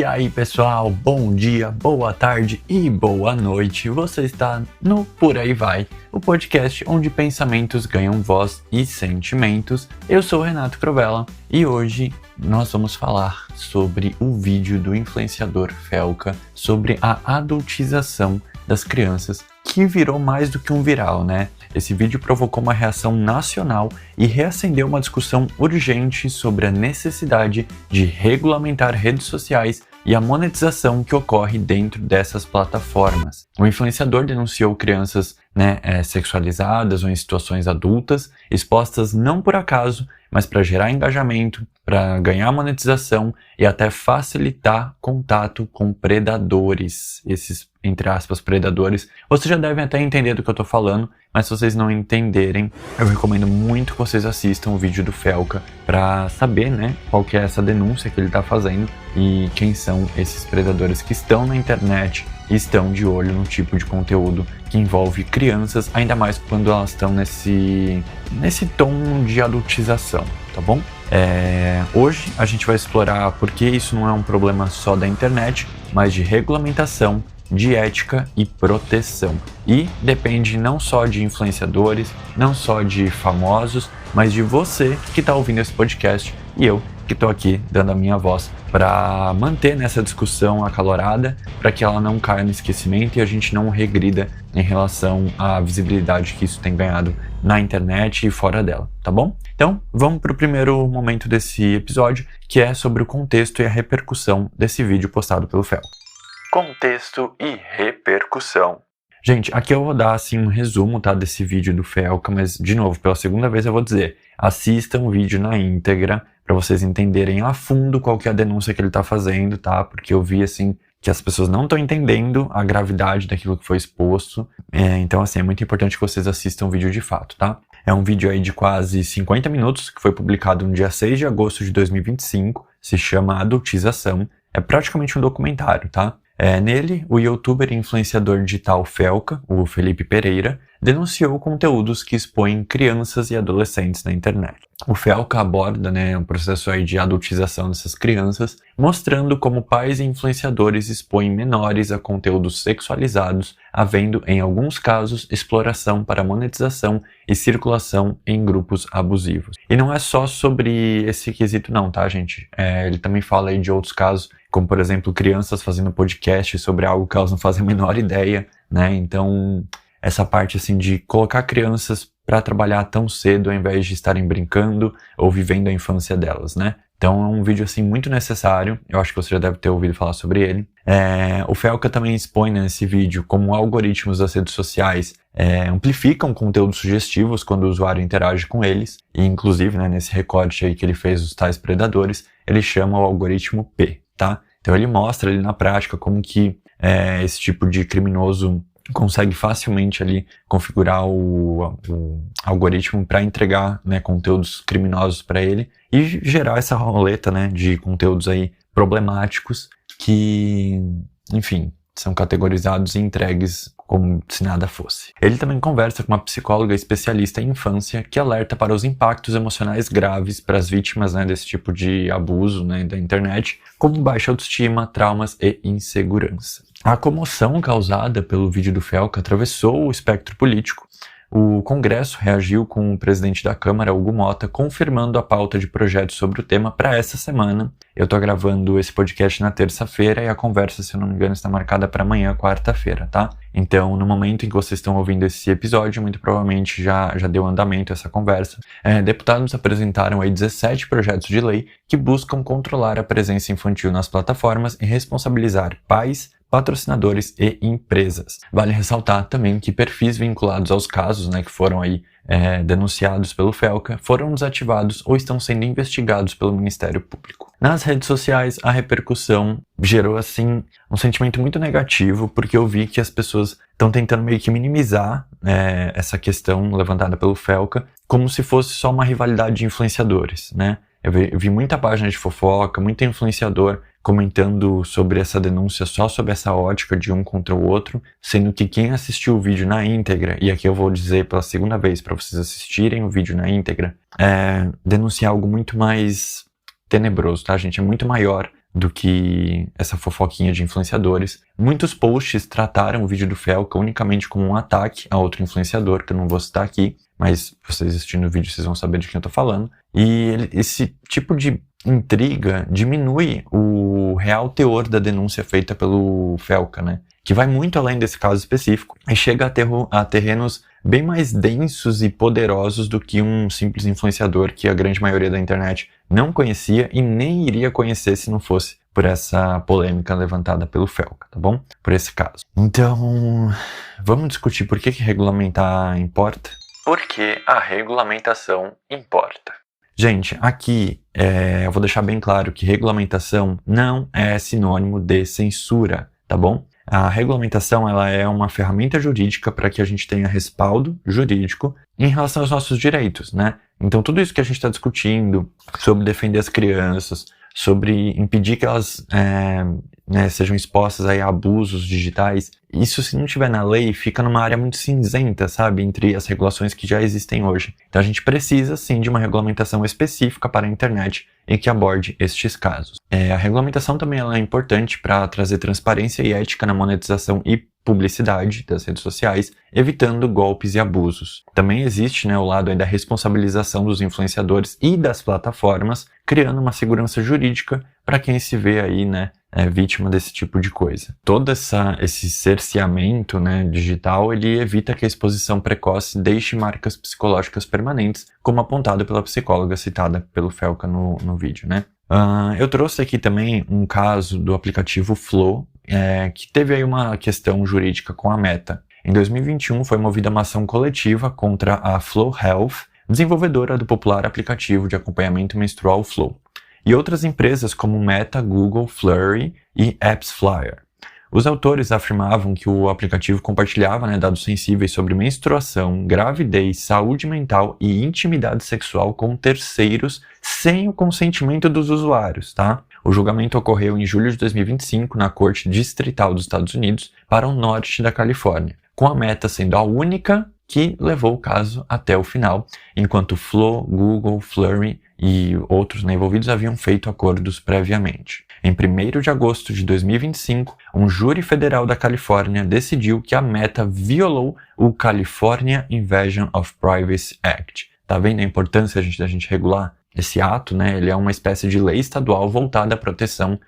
E aí pessoal, bom dia, boa tarde e boa noite. Você está no Por Aí Vai, o podcast onde pensamentos ganham voz e sentimentos. Eu sou o Renato Crovella e hoje nós vamos falar sobre o vídeo do influenciador Felca sobre a adultização das crianças, que virou mais do que um viral, né? Esse vídeo provocou uma reação nacional e reacendeu uma discussão urgente sobre a necessidade de regulamentar redes sociais e a monetização que ocorre dentro dessas plataformas. O influenciador denunciou crianças sexualizadas ou em situações adultas, expostas não por acaso, mas para gerar engajamento, para ganhar monetização e até facilitar contato com predadores. Esses, entre aspas, predadores, vocês já devem até entender do que eu tô falando, mas se vocês não entenderem, eu recomendo muito que vocês assistam o vídeo do Felca para saber, qual que é essa denúncia que ele tá fazendo e quem são esses predadores que estão na internet e estão de olho no tipo de conteúdo que envolve crianças, ainda mais quando elas estão nesse tom de adultização, tá bom? Hoje a gente vai explorar por que isso não é um problema só da internet, mas de regulamentação, de ética e proteção. E depende não só de influenciadores, não só de famosos, mas de você que está ouvindo esse podcast e eu que estou aqui dando a minha voz para manter nessa discussão acalorada, para que ela não caia no esquecimento e a gente não regrida em relação à visibilidade que isso tem ganhado na internet e fora dela, tá bom? Então, vamos para o primeiro momento desse episódio, que é sobre o contexto e a repercussão desse vídeo postado pelo Felca. Contexto e repercussão. Gente, aqui eu vou dar assim um resumo, tá, desse vídeo do Felca, mas de novo, pela segunda vez eu vou dizer, assistam o vídeo na íntegra para vocês entenderem a fundo qual que é a denúncia que ele tá fazendo, tá? Porque eu vi assim que as pessoas não estão entendendo a gravidade daquilo que foi exposto. Então assim, é muito importante que vocês assistam o vídeo de fato, tá? É um vídeo aí de quase 50 minutos, que foi publicado no dia 6 de agosto de 2025, se chama Adultização. É praticamente um documentário, tá? Nele, o youtuber e influenciador digital Felca, o Felipe Pereira, denunciou conteúdos que expõem crianças e adolescentes na internet. O Felca aborda o processo aí de adultização dessas crianças, mostrando como pais e influenciadores expõem menores a conteúdos sexualizados, havendo, em alguns casos, exploração para monetização e circulação em grupos abusivos. E não é só sobre esse quesito não, tá, gente? Ele também fala aí de outros casos, como, por exemplo, crianças fazendo podcast sobre algo que elas não fazem a menor ideia, Então, essa parte, assim, de colocar crianças para trabalhar tão cedo, ao invés de estarem brincando ou vivendo a infância delas, Então, é um vídeo, assim, muito necessário. Eu acho que você já deve ter ouvido falar sobre ele. O Felca também expõe nesse vídeo como algoritmos das redes sociais amplificam conteúdos sugestivos quando o usuário interage com eles. E, inclusive, nesse recorte aí que ele fez dos tais predadores, ele chama o algoritmo P, tá? Então, ele mostra ali na prática como que esse tipo de criminoso consegue facilmente ali configurar o algoritmo para entregar conteúdos criminosos para ele e gerar essa roleta de conteúdos aí problemáticos que, enfim, são categorizados e entregues como se nada fosse. Ele também conversa com uma psicóloga especialista em infância que alerta para os impactos emocionais graves para as vítimas desse tipo de abuso da internet, como baixa autoestima, traumas e insegurança. A comoção causada pelo vídeo do Felca atravessou o espectro político. O Congresso reagiu com o presidente da Câmara, Hugo Mota, confirmando a pauta de projetos sobre o tema para essa semana. Eu tô gravando esse podcast na terça-feira e a conversa, se eu não me engano, está marcada para amanhã, quarta-feira, tá? Então, no momento em que vocês estão ouvindo esse episódio, muito provavelmente já deu andamento essa conversa. Deputados apresentaram aí 17 projetos de lei que buscam controlar a presença infantil nas plataformas e responsabilizar pais, patrocinadores e empresas. Vale ressaltar também que perfis vinculados aos casos que foram aí denunciados pelo Felca foram desativados ou estão sendo investigados pelo Ministério Público. Nas redes sociais, a repercussão gerou assim um sentimento muito negativo, porque eu vi que as pessoas estão tentando meio que minimizar essa questão levantada pelo Felca como se fosse só uma rivalidade de influenciadores, Eu vi muita página de fofoca, muito influenciador comentando sobre essa denúncia só sob essa ótica de um contra o outro, sendo que quem assistiu o vídeo na íntegra, e aqui eu vou dizer pela segunda vez para vocês assistirem o vídeo na íntegra, denunciar algo muito mais tenebroso, tá, gente? É muito maior do que essa fofoquinha de influenciadores. Muitos posts trataram o vídeo do Felca unicamente como um ataque a outro influenciador, que eu não vou citar aqui, mas vocês assistindo o vídeo vocês vão saber de quem eu tô falando. E esse tipo de intriga diminui o real teor da denúncia feita pelo Felca, né? Que vai muito além desse caso específico e chega a terrenos bem mais densos e poderosos do que um simples influenciador que a grande maioria da internet não conhecia e nem iria conhecer se não fosse por essa polêmica levantada pelo Felca, tá bom? Por esse caso. Então, vamos discutir por que regulamentar importa? Porque a regulamentação importa. Gente, aqui eu vou deixar bem claro que regulamentação não é sinônimo de censura, tá bom? A regulamentação ela é uma ferramenta jurídica para que a gente tenha respaldo jurídico em relação aos nossos direitos, né? Então tudo isso que a gente está discutindo sobre defender as crianças, sobre impedir que elas sejam expostas a abusos digitais, isso se não tiver na lei fica numa área muito cinzenta, sabe? Entre as regulações que já existem hoje. Então a gente precisa sim de uma regulamentação específica para a internet em que aborde estes casos. A regulamentação também ela é importante para trazer transparência e ética na monetização e publicidade das redes sociais, evitando golpes e abusos. Também existe o lado aí da responsabilização dos influenciadores e das plataformas, criando uma segurança jurídica para quem se vê aí, vítima desse tipo de coisa. Todo esse cerceamento digital, ele evita que a exposição precoce deixe marcas psicológicas permanentes, como apontado pela psicóloga citada pelo Felca no vídeo, eu trouxe aqui também um caso do aplicativo Flow, que teve aí uma questão jurídica com a Meta. Em 2021 foi movida uma ação coletiva contra a Flow Health, desenvolvedora do popular aplicativo de acompanhamento menstrual Flow, e outras empresas como Meta, Google, Flurry e AppsFlyer. Os autores afirmavam que o aplicativo compartilhava dados sensíveis sobre menstruação, gravidez, saúde mental e intimidade sexual com terceiros sem o consentimento dos usuários, tá? O julgamento ocorreu em julho de 2025 na Corte Distrital dos Estados Unidos para o norte da Califórnia, com a Meta sendo a única que levou o caso até o final, enquanto Flow, Google, Flurry e outros envolvidos haviam feito acordos previamente. Em 1º de agosto de 2025, um júri federal da Califórnia decidiu que a Meta violou o California Invasion of Privacy Act. Tá vendo a importância da gente regular esse ato, Ele é uma espécie de lei estadual voltada à proteção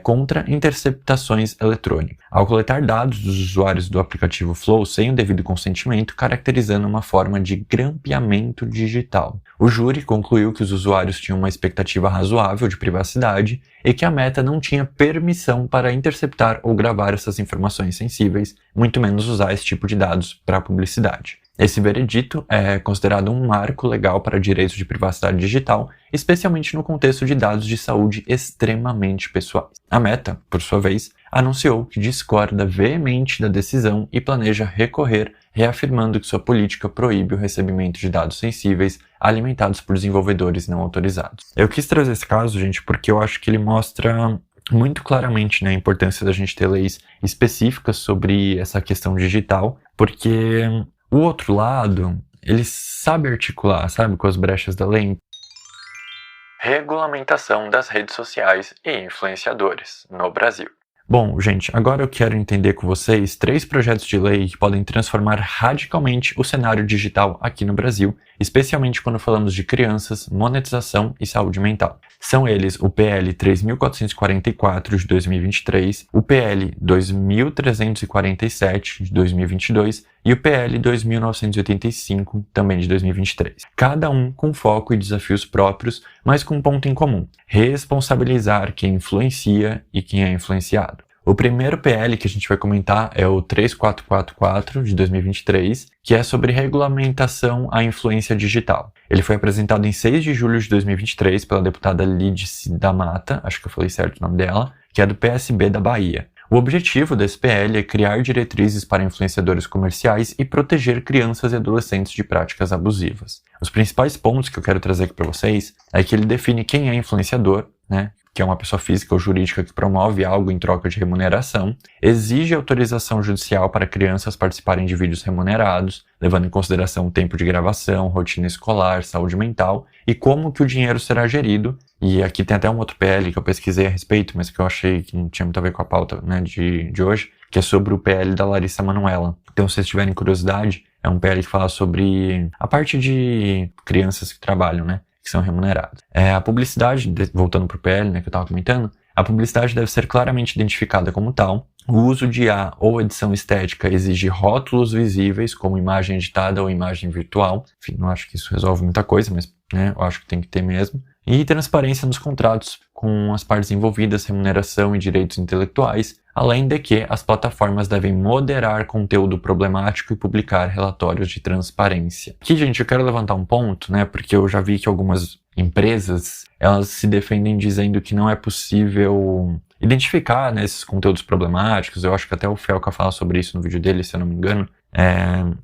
contra interceptações eletrônicas, ao coletar dados dos usuários do aplicativo Flow sem o devido consentimento, caracterizando uma forma de grampeamento digital. O júri concluiu que os usuários tinham uma expectativa razoável de privacidade e que a Meta não tinha permissão para interceptar ou gravar essas informações sensíveis, muito menos usar esse tipo de dados para publicidade. Esse veredito é considerado um marco legal para direitos de privacidade digital, especialmente no contexto de dados de saúde extremamente pessoais. A Meta, por sua vez, anunciou que discorda veemente da decisão e planeja recorrer, reafirmando que sua política proíbe o recebimento de dados sensíveis alimentados por desenvolvedores não autorizados. Eu quis trazer esse caso, gente, porque eu acho que ele mostra muito claramente a importância da gente ter leis específicas sobre essa questão digital, porque o outro lado, ele sabe articular, com as brechas da lei. Regulamentação das redes sociais e influenciadores no Brasil. Bom, gente, agora eu quero entender com vocês 3 projetos de lei que podem transformar radicalmente o cenário digital aqui no Brasil, especialmente quando falamos de crianças, monetização e saúde mental. São eles o PL 3.444 de 2023, o PL 2.347 de 2022 e o PL 2.985 também de 2023. Cada um com foco e desafios próprios, mas com um ponto em comum: responsabilizar quem influencia e quem é influenciado. O primeiro PL que a gente vai comentar é o 3444 de 2023, que é sobre regulamentação à influência digital. Ele foi apresentado em 6 de julho de 2023 pela deputada Lídice da Mata, acho que eu falei certo o nome dela, que é do PSB da Bahia. O objetivo desse PL é criar diretrizes para influenciadores comerciais e proteger crianças e adolescentes de práticas abusivas. Os principais pontos que eu quero trazer aqui para vocês é que ele define quem é influenciador, que é uma pessoa física ou jurídica que promove algo em troca de remuneração, exige autorização judicial para crianças participarem de vídeos remunerados, levando em consideração o tempo de gravação, rotina escolar, saúde mental e como que o dinheiro será gerido, E aqui tem até um outro PL que eu pesquisei a respeito, mas que eu achei que não tinha muito a ver com a pauta, né, de hoje, que é sobre o PL da Larissa Manoela. Então, se vocês tiverem curiosidade, é um PL que fala sobre a parte de crianças que trabalham, né, que são remuneradas. A publicidade, voltando para o PL, né, que eu estava comentando, a publicidade deve ser claramente identificada como tal. O uso de IA ou edição estética exige rótulos visíveis, como imagem editada ou imagem virtual. Enfim, não acho que isso resolve muita coisa, mas né, eu acho que tem que ter mesmo. E transparência nos contratos com as partes envolvidas, remuneração e direitos intelectuais, além de que as plataformas devem moderar conteúdo problemático e publicar relatórios de transparência. Aqui, gente, eu quero levantar um ponto, né, porque eu já vi que algumas empresas, elas se defendem dizendo que não é possível identificar, né, esses conteúdos problemáticos. Eu acho que até o Felca fala sobre isso no vídeo dele, se eu não me engano,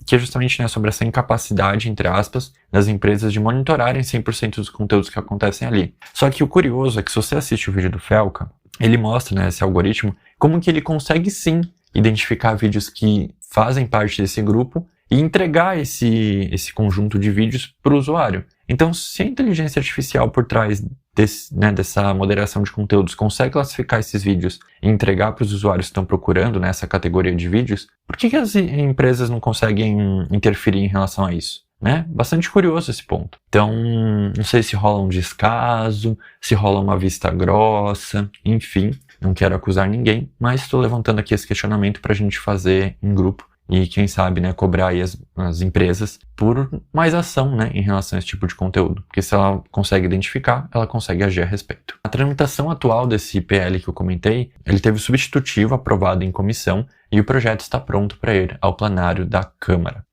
que é justamente, né, sobre essa incapacidade, entre aspas, das empresas de monitorarem 100% dos conteúdos que acontecem ali. Só que o curioso é que se você assiste o vídeo do Felca, ele mostra, né, esse algoritmo, como que ele consegue sim identificar vídeos que fazem parte desse grupo e entregar esse conjunto de vídeos para o usuário. Então, se a inteligência artificial por trás dessa moderação de conteúdos consegue classificar esses vídeos e entregar para os usuários que estão procurando nessa categoria de vídeos, por que as empresas não conseguem interferir em relação a isso? Né? Bastante curioso esse ponto. Então, não sei se rola um descaso, se rola uma vista grossa, enfim, não quero acusar ninguém, mas estou levantando aqui esse questionamento para a gente fazer em grupo e, quem sabe, né, cobrar aí as empresas por mais ação, né, em relação a esse tipo de conteúdo. Porque se ela consegue identificar, ela consegue agir a respeito. A tramitação atual desse PL que eu comentei, ele teve o substitutivo aprovado em comissão e o projeto está pronto para ir ao plenário da Câmara.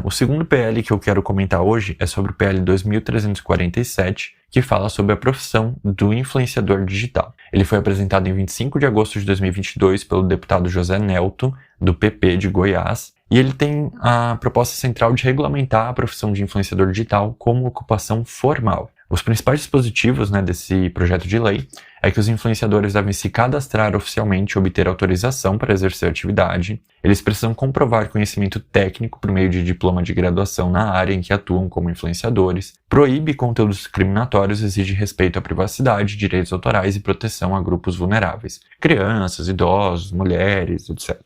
O segundo PL que eu quero comentar hoje é sobre o PL 2347, que fala sobre a profissão do influenciador digital. Ele foi apresentado em 25 de agosto de 2022 pelo deputado José Nelto, do PP de Goiás, e ele tem a proposta central de regulamentar a profissão de influenciador digital como ocupação formal. Os principais dispositivos, né, desse projeto de lei é que os influenciadores devem se cadastrar oficialmente e obter autorização para exercer a atividade. Eles precisam comprovar conhecimento técnico por meio de diploma de graduação na área em que atuam como influenciadores. Proíbe conteúdos discriminatórios e exige respeito à privacidade, direitos autorais e proteção a grupos vulneráveis. Crianças, idosos, mulheres, etc.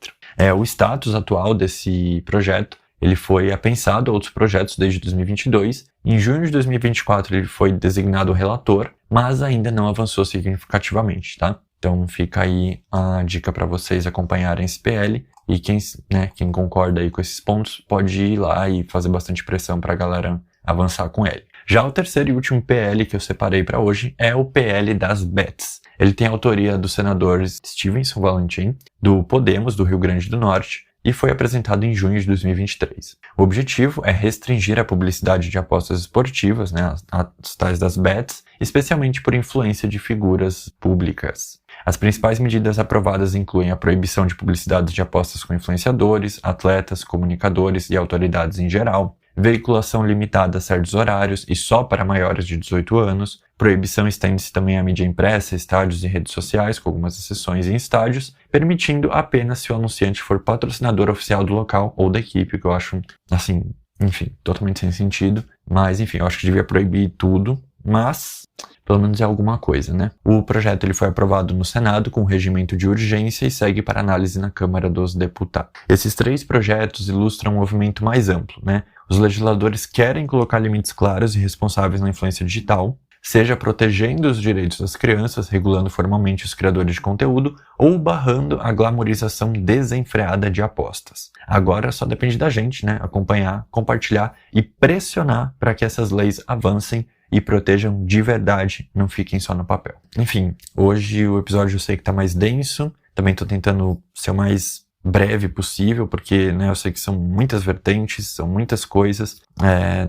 O status atual desse projeto, ele foi apensado a outros projetos desde 2022. Em junho de 2024 ele foi designado relator, mas ainda não avançou significativamente, tá? Então fica aí a dica para vocês acompanharem esse PL e quem concorda aí com esses pontos pode ir lá e fazer bastante pressão para a galera avançar com ele. Já o terceiro e último PL que eu separei para hoje é o PL das bets. Ele tem a autoria do senador Stevenson Valentim, do Podemos, do Rio Grande do Norte, e foi apresentado em junho de 2023. O objetivo é restringir a publicidade de apostas esportivas, né, as tais das bets, especialmente por influência de figuras públicas. As principais medidas aprovadas incluem a proibição de publicidade de apostas com influenciadores, atletas, comunicadores e autoridades em geral, veiculação limitada a certos horários e só para maiores de 18 anos, proibição estende-se também à mídia impressa, estádios e redes sociais, com algumas exceções em estádios, permitindo apenas se o anunciante for patrocinador oficial do local ou da equipe, que eu acho, assim, enfim, totalmente sem sentido. Mas, enfim, eu acho que devia proibir tudo, mas pelo menos é alguma coisa, né? O projeto ele foi aprovado no Senado com regimento de urgência e segue para análise na Câmara dos Deputados. Esses 3 projetos ilustram um movimento mais amplo, né? Os legisladores querem colocar limites claros e responsáveis na influência digital, seja protegendo os direitos das crianças, regulando formalmente os criadores de conteúdo, ou barrando a glamorização desenfreada de apostas. Agora só depende da gente, né? Acompanhar, compartilhar e pressionar para que essas leis avancem e protejam de verdade, não fiquem só no papel. Enfim, hoje o episódio eu sei que tá mais denso, também tô tentando ser o mais breve possível, porque né, eu sei que são muitas vertentes, são muitas coisas,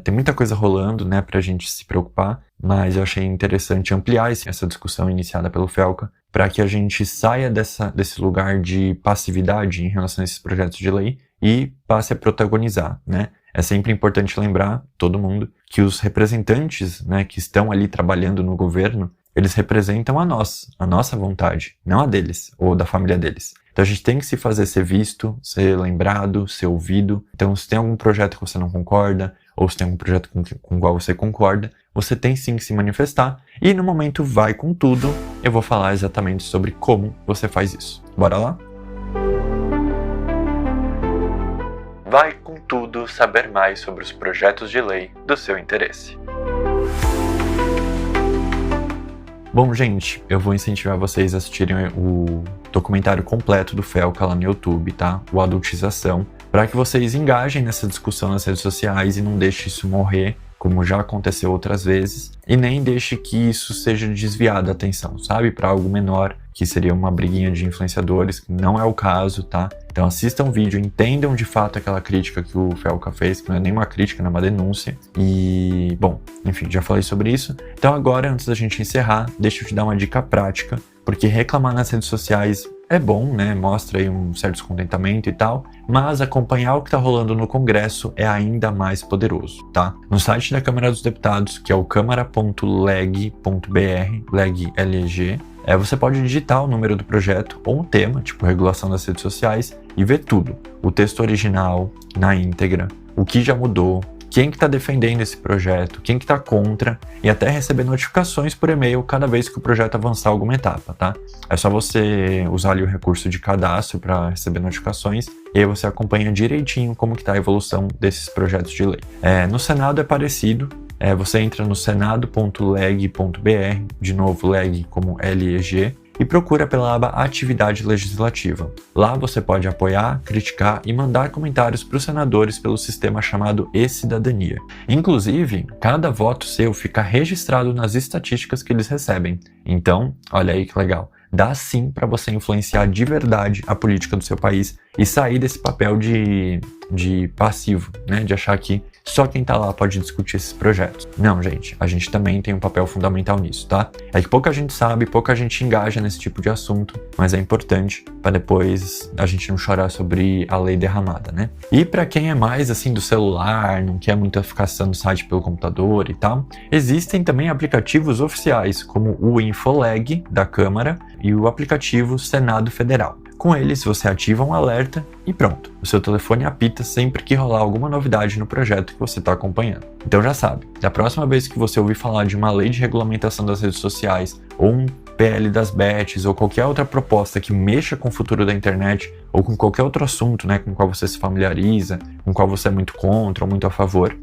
tem muita coisa rolando, né, pra gente se preocupar, mas eu achei interessante ampliar essa discussão iniciada pelo Felca, para que a gente saia desse lugar de passividade em relação a esses projetos de lei e passe a protagonizar, né? É sempre importante lembrar, todo mundo, que os representantes, né, que estão ali trabalhando no governo, eles representam a nossa vontade, não a deles, ou da família deles. Então a gente tem que se fazer ser visto, ser lembrado, ser ouvido. Então se tem algum projeto que você não concorda, ou se tem algum projeto com o qual você concorda, você tem sim que se manifestar. E no momento Vai com Tudo, eu vou falar exatamente sobre como você faz isso. Bora lá? Vai com Tudo saber mais sobre os projetos de lei do seu interesse. Bom, gente, eu vou incentivar vocês a assistirem o documentário completo do Felca lá no YouTube, tá? O Adultização, para que vocês engajem nessa discussão nas redes sociais e não deixem isso morrer, como já aconteceu outras vezes, e nem deixe que isso seja desviado a atenção, sabe? Para algo menor, que seria uma briguinha de influenciadores, que não é o caso, tá? Então assistam o vídeo, entendam de fato aquela crítica que o Felca fez, que não é nem uma crítica, não é uma denúncia. E, bom, enfim, já falei sobre isso. Então agora, antes da gente encerrar, deixa eu te dar uma dica prática, porque reclamar nas redes sociais é bom, né? Mostra aí um certo descontentamento e tal, mas acompanhar o que tá rolando no Congresso é ainda mais poderoso, tá? No site da Câmara dos Deputados, que é o câmara.leg.br, leg, você pode digitar o número do projeto ou um tema, tipo regulação das redes sociais, e ver tudo. O texto original, na íntegra, o que já mudou, quem que está defendendo esse projeto, quem que está contra, e até receber notificações por e-mail cada vez que o projeto avançar alguma etapa, tá? É só você usar ali o recurso de cadastro para receber notificações, e aí você acompanha direitinho como que está a evolução desses projetos de lei. No Senado é parecido, você entra no senado.leg.br, de novo leg como LEG, e procura pela aba Atividade Legislativa. Lá você pode apoiar, criticar e mandar comentários para os senadores pelo sistema chamado E-Cidadania. Inclusive, cada voto seu fica registrado nas estatísticas que eles recebem. Então, olha aí que legal. Dá sim para você influenciar de verdade a política do seu país e sair desse papel de passivo, né? De achar que só quem tá lá pode discutir esses projetos. Não, gente, a gente também tem um papel fundamental nisso, tá? É que pouca gente sabe, pouca gente engaja nesse tipo de assunto, mas é importante para depois a gente não chorar sobre a lei derramada, né? E para quem é mais assim do celular, não quer muito ficar acessando o site pelo computador e tal, existem também aplicativos oficiais, como o Infoleg da Câmara e o aplicativo Senado Federal. Com eles, você ativa um alerta e pronto, o seu telefone apita sempre que rolar alguma novidade no projeto que você está acompanhando. Então já sabe, da próxima vez que você ouvir falar de uma lei de regulamentação das redes sociais, ou um PL das bets, ou qualquer outra proposta que mexa com o futuro da internet, ou com qualquer outro assunto, né, com o qual você se familiariza, com o qual você é muito contra ou muito a favor,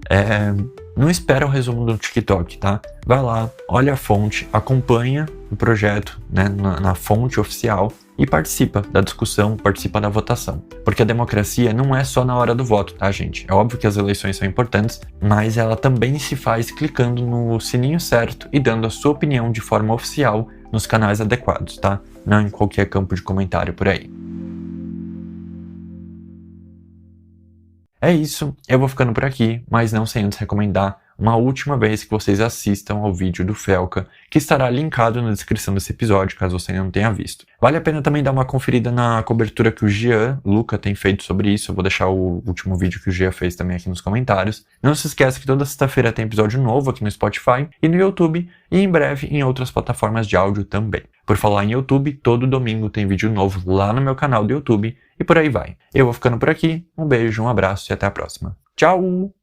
não espera o resumo do TikTok, tá? Vai lá, olha a fonte, acompanha o projeto, né, na fonte oficial, e participa da discussão, participa da votação. Porque a democracia não é só na hora do voto, tá, gente? É óbvio que as eleições são importantes, mas ela também se faz clicando no sininho certo e dando a sua opinião de forma oficial nos canais adequados, tá? Não em qualquer campo de comentário por aí. É isso, eu vou ficando por aqui, mas não sem antes recomendar uma última vez que vocês assistam ao vídeo do Felca, que estará linkado na descrição desse episódio, caso você ainda não tenha visto. Vale a pena também dar uma conferida na cobertura que o Jean Luca tem feito sobre isso, eu vou deixar o último vídeo que o Jean fez também aqui nos comentários. Não se esqueça que toda sexta-feira tem episódio novo aqui no Spotify e no YouTube, e em breve em outras plataformas de áudio também. Por falar em YouTube, todo domingo tem vídeo novo lá no meu canal do YouTube, e por aí vai. Eu vou ficando por aqui, um beijo, um abraço e até a próxima. Tchau!